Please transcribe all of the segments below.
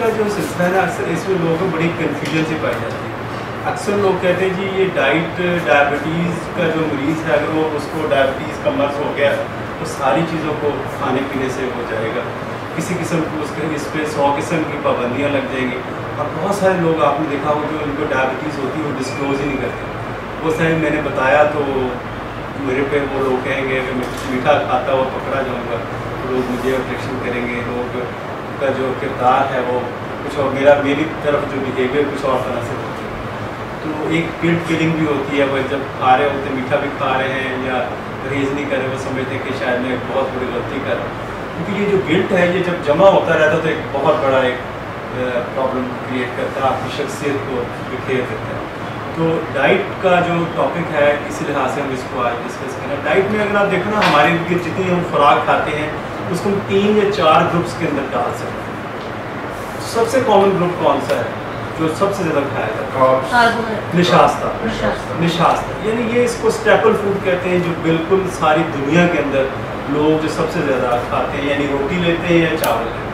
کا جو سلسلہ ہے نا اکثر اس میں لوگوں کو بڑی کنفیوژن سے پائی جاتی ہے. اکثر لوگ کہتے ہیں جی یہ ڈائبٹیز کا جو مریض ہے اگر وہ اس کو ڈائبٹیز کا مرض ہو گیا تو ساری چیزوں کو کھانے پینے سے ہو جائے گا, کسی قسم کو اس پہ 100 قسم کی پابندیاں لگ جائیں گی. اور بہت سارے لوگ آپ نے دیکھا ہو جو ان کو ڈائبٹیز ہوتی ہے وہ ڈسکلوز ہی نہیں کرتے. وہ صحیح میں نے بتایا تو میرے پہ وہ لوگ کہیں گے کہ میں میٹھا کھاتا ہوا پکڑا جاؤں گا, لوگ مجھے آبجیکشن کریں گے, لوگ کا جو کردار ہے وہ کچھ اور, میری طرف جو بیہیویئر کچھ اور طرح سے ہوتی ہے. تو ایک گلٹ فیلنگ بھی ہوتی ہے, وہ جب کھا رہے ہوتے میٹھا بھی کھا رہے ہیں یا پرہیز نہیں کر رہے, وہ سمجھتے ہیں کہ شاید میں ایک بہت بڑی غلطی کر رہا ہوں. کیونکہ یہ جو گلٹ ہے یہ جب جمع ہوتا رہتا تو ایک بہت بڑا ایک پرابلم کریٹ کرتا ہے, آپ کی شخصیت کو بکھیر دیتا ہے. تو ڈائٹ کا جو ٹاپک ہے اسی لحاظ سے ہم اس کو آج ڈسکس کریں. ڈائٹ میں اگر آپ دیکھو نا ہمارے جتنی ہم خوراک کھاتے ہیں اس کو ہم 3 یا 4 گروپس کے اندر ڈال سکتے ہیں. سب سے کامن گروپ کون سا ہے جو سب سے زیادہ کھایا جاتا ہے؟ نشاستہ. یعنی یہ اس کو اسٹیپل فوڈ کہتے ہیں جو بالکل ساری دنیا کے اندر لوگ جو سب سے زیادہ کھاتے ہیں. یعنی روٹی لیتے ہیں یا چاول لیتے ہیں,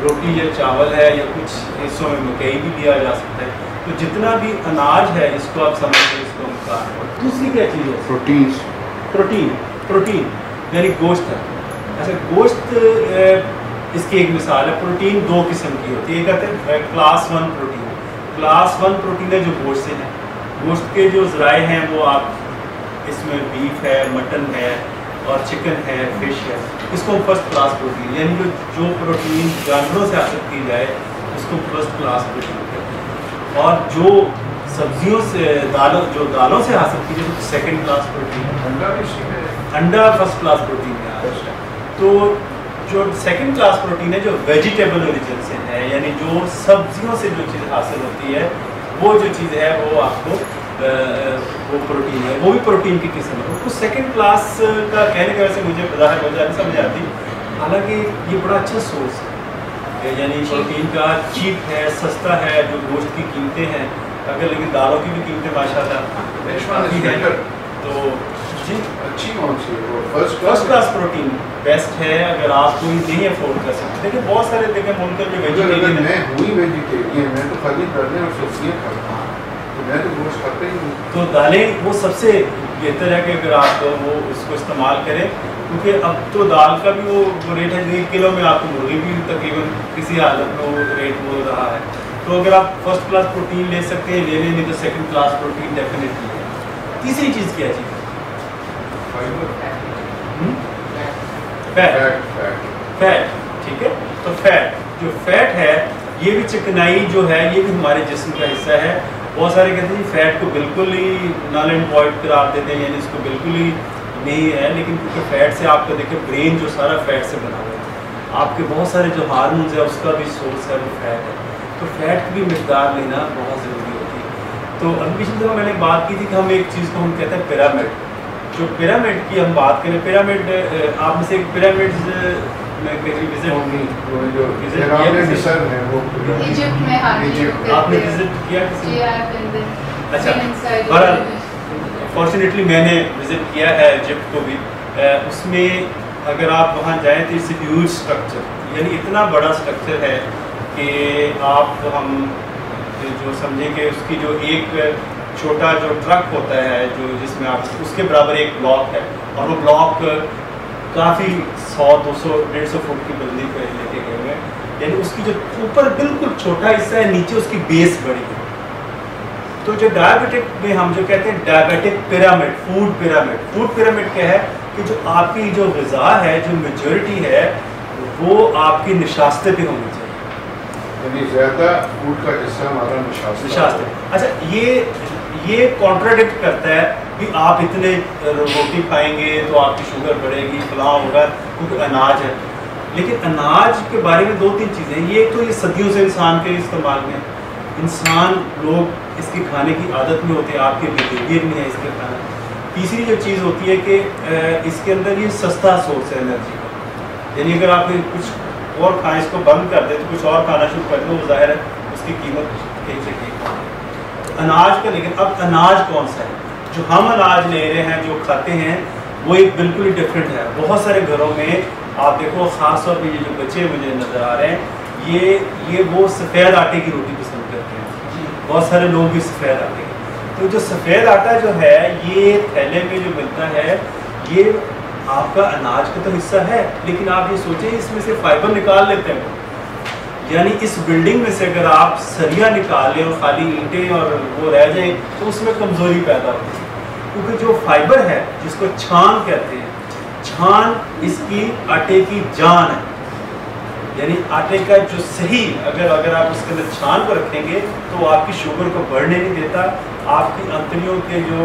روٹی یا چاول ہے یا کچھ حصوں میں مکئی بھی لیا جا سکتا ہے. تو جتنا بھی اناج ہے اس کو آپ سمجھتے اس کو ہم کھا رہے ہیں. دوسری کیا چیز ہے؟ پروٹین یعنی گوشت ہے. اچھا گوشت اس کی ایک مثال ہے. پروٹین 2 قسم کی ہوتی ہے. ایک کہتے ہیں کلاس 1 پروٹین. کلاس 1 پروٹین ہے جو گوشت سے ہے. گوشت کے جو ذرائع ہیں وہ آپ اس میں بیف ہے, مٹن ہے اور چکن ہے, فش ہے. اس کو فرسٹ کلاس پروٹین یعنی جو پروٹین جانوروں سے حاصل کی جائے اس کو فرسٹ کلاس پروٹین کہتے ہیں. اور جو سبزیوں سے دالوں سے حاصل کی جائے تو سیکنڈ کلاس پروٹین ہے. انڈا فرسٹ کلاس پروٹین ہے. تو جو سیکنڈ کلاس پروٹین ہے جو ویجیٹیبل اوریجن سے ہے, یعنی جو سبزیوں سے جو چیز حاصل ہوتی ہے وہ جو چیز ہے وہ آپ کو وہ پروٹین ہے, وہ بھی پروٹین کی قسم ہے. تو سیکنڈ کلاس کا کہنے کی وجہ سے مجھے بظاہر وجہ نہیں سمجھ آتی, حالانکہ یہ بڑا اچھا سورس ہے. یعنی پروٹین کا چیپ ہے, سستا ہے, جو گوشت کی قیمتیں ہیں اگر, لیکن دالوں کی بھی قیمتیں ماشاء اللہ. تو جی اچھی کون سی ہے؟ فرسٹ کلاس پروٹین بیسٹ ہے اگر آپ کوئی نہیں افورڈ کر سکتے. دیکھیں بہت سارے ملک میں ویجیٹیرین میں ہوئی ویجیٹیرین, میں تو خالی دالیں اور سبزیاں کھاتا ہوں, تو میں تو گوشت کھاتا ہی نہیں. تو دالیں وہ سب سے بہتر ہے کہ اگر آپ وہ اس کو استعمال کریں, کیونکہ اب تو دال کا بھی وہ ریٹ ہے 1 کلو میں آپ کو مرغی بھی تقریباً کسی حالت میں وہ ریٹ بول رہا ہے. تو اگر آپ فرسٹ کلاس پروٹین لے سکتے ہیں لے لیں, نہیں تو سیکنڈ کلاس پروٹین ڈیفینیٹلی ہے. تیسری چیز کیا چیز؟ فیٹ. ٹھیک ہے, تو فیٹ جو فیٹ ہے یہ بھی چکنائی جو ہے یہ بھی ہمارے جسم کا حصہ ہے. بہت سارے کہتے ہیں فیٹ کو بالکل ہی نل اینڈ وائڈ قرار دیتے ہیں, یعنی اس کو بالکل ہی نہیں ہے, لیکن کیونکہ فیٹ سے آپ کا دیکھیں برین جو سارا فیٹ سے بنا ہوا ہے, آپ کے بہت سارے جو ہارمونز ہیں اس کا بھی سورس ہے وہ فیٹ ہے. تو فیٹ کی بھی مقدار لینا بہت ضروری ہوتی ہے. تو ابھی پچھلی دفعہ میں نے بات کی تھی کہ ہم ایک چیز کو ہم کہتے ہیں پیرامڈ. جو پیرامڈ کی ہم بات کریں, پیرامڈ آپ میں سے ایک پیرامڈ میں کہیں وزٹ آپ نے وزٹ کیا کسی؟ اچھا بہرحال فارچونیٹلی میں نے وزٹ کیا ہے ایجپٹ کو بھی. اس میں اگر آپ وہاں جائیں تو اٹس اے ہیوج اسٹرکچر, یعنی اتنا بڑا اسٹرکچر ہے کہ آپ ہم جو سمجھیں کہ اس کی جو ایک چھوٹا جو ٹرک ہوتا ہے جو جس میں آپ اس کے برابر ایک بلاک ہے, اور وہ بلاک کافی 100-200-150 فٹ کی بلندی پہ لے کے گئے ہوئے ہیں. یعنی اس کی جو اوپر بالکل چھوٹا حصہ ہے, نیچے اس کی بیس بڑی ہے. تو جو ڈائبٹک میں ہم جو کہتے ہیں ڈائبٹک پیرامڈ, فوڈ پیرامڈ کیا ہے کہ جو آپ کی جو غذا ہے جو میجورٹی ہے وہ آپ کی نشاستے پہ ہونی چاہیے. یعنی زیادہ فوڈ کا حصہ ہمارا نشاستے. اچھا یہ کانٹراڈکٹ کرتا ہے کہ آپ اتنے روٹی کھائیں گے تو آپ کی شوگر بڑھے گی, فلاں ہوگا, کیونکہ اناج ہے. لیکن اناج کے بارے میں 2-3 چیزیں ہیں. یہ تو یہ صدیوں سے انسان کے استعمال میں, انسان لوگ اس کی کھانے کی عادت میں ہوتے ہیں, آپ کے بیہیویئر میں ہے اس کے کھانا. تیسری جو چیز ہوتی ہے کہ اس کے اندر یہ سستا سورس ہے انرجی کا. یعنی اگر آپ کچھ اور کھائیں, اس کو بند کر دیں تو کچھ اور کھانا شروع کر دیں, وہ ظاہر ہے اس کی قیمت کہیں سے کہیں اناج کا. لیکن اب اناج کون سا ہے جو ہم اناج لے رہے ہیں جو کھاتے ہیں وہ ایک بالکل ہی ڈفرینٹ ہے. بہت سارے گھروں میں آپ دیکھو, خاص طور پہ یہ جو بچے مجھے نظر آ رہے ہیں ये वो सफ़ेद आटे की रोटी पसंद करते हैं, बहुत सारे लोग भी सफ़ेद आटे की। तो जो सफ़ेद आटा जो है ये थैले में जो मिलता है ये आपका अनाज का तो हिस्सा है, लेकिन आप ये सोचें इसमें से फाइबर निकाल लेते हैं, यानी इस बिल्डिंग में से अगर आप सरिया निकाल लें और खाली ईंटें और वो रह जाए तो उसमें कमज़ोरी पैदा होती है, क्योंकि जो फाइबर है जिसको छान कहते हैं, छान इसकी आटे की जान है, यानी आटे का जो सही अगर आप उसके अंदर छान को रखेंगे तो वो आपकी शुगर को बढ़ने नहीं देता, आपकी अंतड़ियों के जो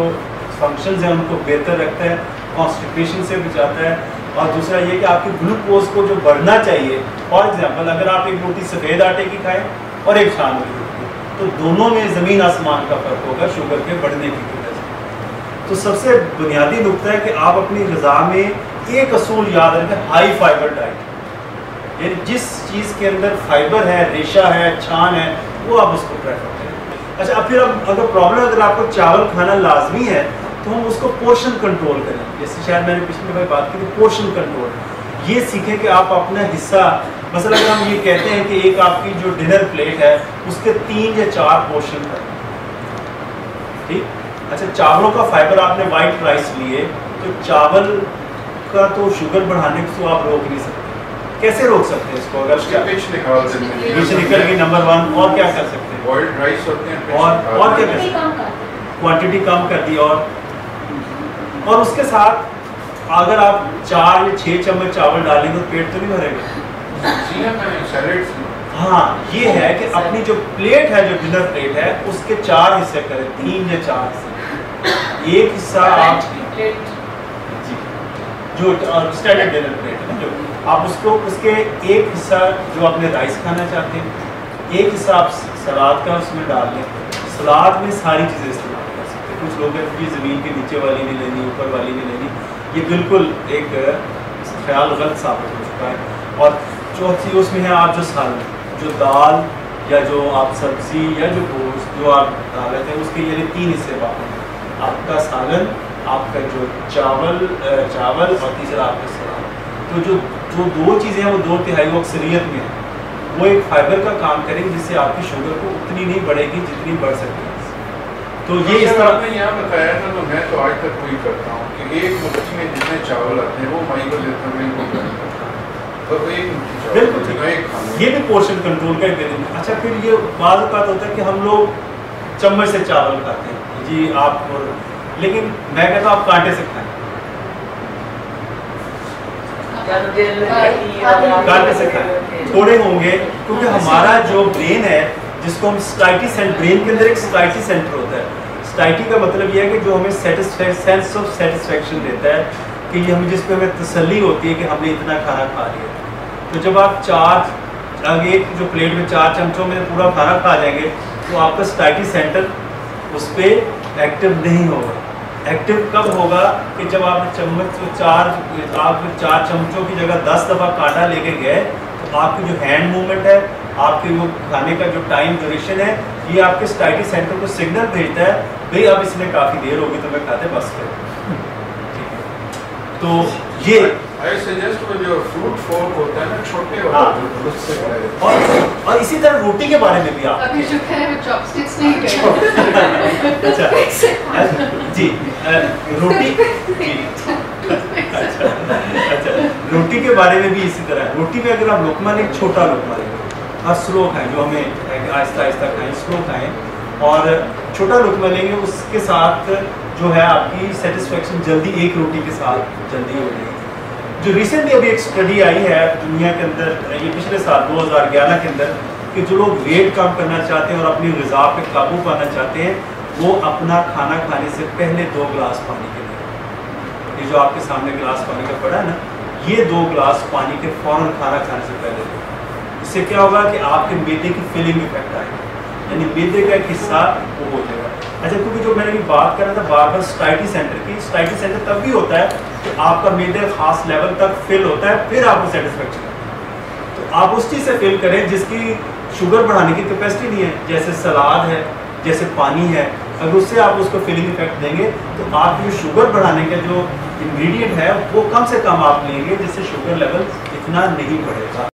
फंक्शंस हैं उनको बेहतर रखता है, कॉन्स्टिपेशन से बचाता है। और दूसरा ये कि आपकी ग्लूकोज को जो बढ़ना चाहिए, फॉर एग्जांपल अगर आप एक रोटी सफ़ेद आटे की खाएं और एक छान वाली रोटी, तो दोनों में ज़मीन आसमान का फ़र्क होगा शुगर के बढ़ने की वजह से। तो सबसे बुनियादी नुक्ता है कि आप अपनी ग़िज़ा में एक असूल याद रखें, हाई फाइबर डाइट, यानी जिस चीज़ के अंदर फाइबर है, रेशा है, छान है, वो आप उसको प्रेफर करें। अच्छा, अब फिर अगर प्रॉब्लम अगर आपको चावल खाना लाजमी है तो हम उसको पोर्शन कंट्रोल करें, जैसे शायद मैंने पिछली बार बात की थी पोर्शन कंट्रोल। ये सीखें कि आप अपना हिस्सा, मसलन अगर हम ये कहते हैं कि एक आपकी जो डिनर प्लेट है उसके 3 या 4 पोर्शन करें, ठीक। अच्छा, चावलों का फाइबर आपने वाइट राइस लिए तो चावल का तो शुगर बढ़ाने को तो आप रोक नहीं सकते, कैसे रोक सकते हैं इसको? अगर पिच निकाल देते हैं, पिच निकल गई नंबर 1, और क्या कर सकते हैं? बॉइल्ड राइस होते हैं, और क्या कर सकते हैं? क्वांटिटी कम कर दी, और उसके साथ अगर आप 4 या 6 चम्मच चावल डालेंगे तो पेट तो नहीं भरेगा। हाँ, ये है कि अपनी जो प्लेट है, जो डिनर प्लेट है, उसके 4 हिस्से करें, 3 या 4 हिस्से। एक हिस्सा आप जो स्टैंडर्ड डिनर प्लेट है जो आप उसको, उसके एक हिस्सा जो आपने राइस खाना चाहते हैं, एक हिस्सा आप सलाद का उसमें डाल लें। सलाद में सारी चीज़ें इस्तेमाल कर सकते हैं। कुछ लोग हैं कि ज़मीन के नीचे वाली नहीं लेनी, ऊपर वाली नहीं लेनी, ये बिल्कुल एक ख्याल गलत साबित हो चुका है। और चौथी उसमें है आप जो सालन, जो दाल या जो आप सब्ज़ी या जो गोश्त जो आप डाल लेते हैं उसके यानी 3 हिस्से बांटें, आपका सालन, आपका जो चावल और तीसरा आपका सलाद। तो जो 2 चीज़ें हैं वो 2/3 अक्सरियत में है, वो एक फाइबर का काम करेंगे जिससे आपकी शुगर को उतनी नहीं बढ़ेगी जितनी बढ़ सकती है। तो ये इस तरह आपने यहाँ बताया था, तो मैं तो आज तक वही करता हूँ कि एक मुट्ठी में जितने चावल आते हैं वो माई को देता हूँ, इनको करता हूँ, तो एक मुट्ठी चावल बिल्कुल, ये भी पोर्शन कंट्रोल का एक बेनिफिट। अच्छा, फिर ये बात होता है कि हम लोग चम्मच से चावल खाते हैं जी, आप, लेकिन मैं कहता हूँ आप कांटे से खाएं, कांटे से खाएं, थोड़े होंगे, क्योंकि हमारा जो ब्रेन है जिसको हम स्टाइटी सेंटर, ब्रेन के अंदर एक स्टाइटी सेंटर होता है। स्टाइटी का मतलब ये है कि जो हमें सेंस ऑफ सेटिस्फेक्शन देता है कि ये हमें, जिस पे हमें तसल्ली होती है कि हमने इतना खाना खा लिया। तो जब आप एक जो प्लेट में 4 चमचों में पूरा खाना खा जाएंगे तो आपका स्टाइटी सेंटर उस पर एक्टिव नहीं होगा। एक्टिव कब होगा कि जब आप चम्मच 4 चमचों की जगह 10 दफ़ा कांटा लेके गए तो आपकी जो हैंड मूवमेंट है, आपके वो खाने का जो टाइम ड्यूरेशन है, ये आपके स्टाइटी सेंटर को सिग्नल भेजता है, भाई अब इसमें काफ़ी देर होगी तो मैं खाते बस करो। तो ये I suggest वो जो फ्रूट फोर्क होता है ना, छोटे वाला, और इसी तरह रोटी के बारे में भी आप अभी जो है वो चॉपस्टिक्स नहीं करें। अच्छा जी, रोटी जी, अच्छा, रोटी के बारे में भी इसी तरह। रोटी में अगर आप लोकमा लें, छोटा लोकमा लें, और स्लो खाएं, जो हमें आहिस्ता आहिस्ता खाएं, स्लो खाएं, और छोटा लोकमा लेंगे, उसके साथ जो है आपकी सेटिस्फेक्शन जल्दी एक रोटी के साथ जल्दी हो जाएगी। जो रिसेंटली अभी एक स्टडी आई है दुनिया के अंदर, ये पिछले साल 2011 के अंदर, कि जो लोग वेट कम करना चाहते हैं और अपनी ग़िज़ा पे काबू पाना चाहते हैं, वो अपना खाना खाने से पहले 2 गिलास पानी के लिए, ये जो आपके सामने गिलास पानी का पड़ा है ना, ये 2 गिलास पानी के फ़ौरन खाना खाने से पहले दो। इससे क्या होगा कि आपके मैदे की फिलिंग इफेक्ट आएगा, यानी मैदे का एक हिस्सा वो हो जाएगा। अच्छा, क्योंकि जो मैंने बात कर रहा था बार बार स्टाइटी सेंटर की, स्टाइटी सेंटर तब भी होता है कि आपका मैदे खास लेवल तक फिल होता है, फिर आपको सेटिस्फेक्शन आता है। तो आप उस चीज़ से फिल करें जिसकी शुगर बढ़ाने की कैपेसिटी नहीं है, जैसे सलाद है, जैसे पानी है। अगर उससे आप उसको फिलिंग इफेक्ट देंगे तो आप जो शुगर बढ़ाने का जो इंग्रेडिएंट है वो कम से कम आप लेंगे, जिससे शुगर लेवल इतना नहीं बढ़ेगा।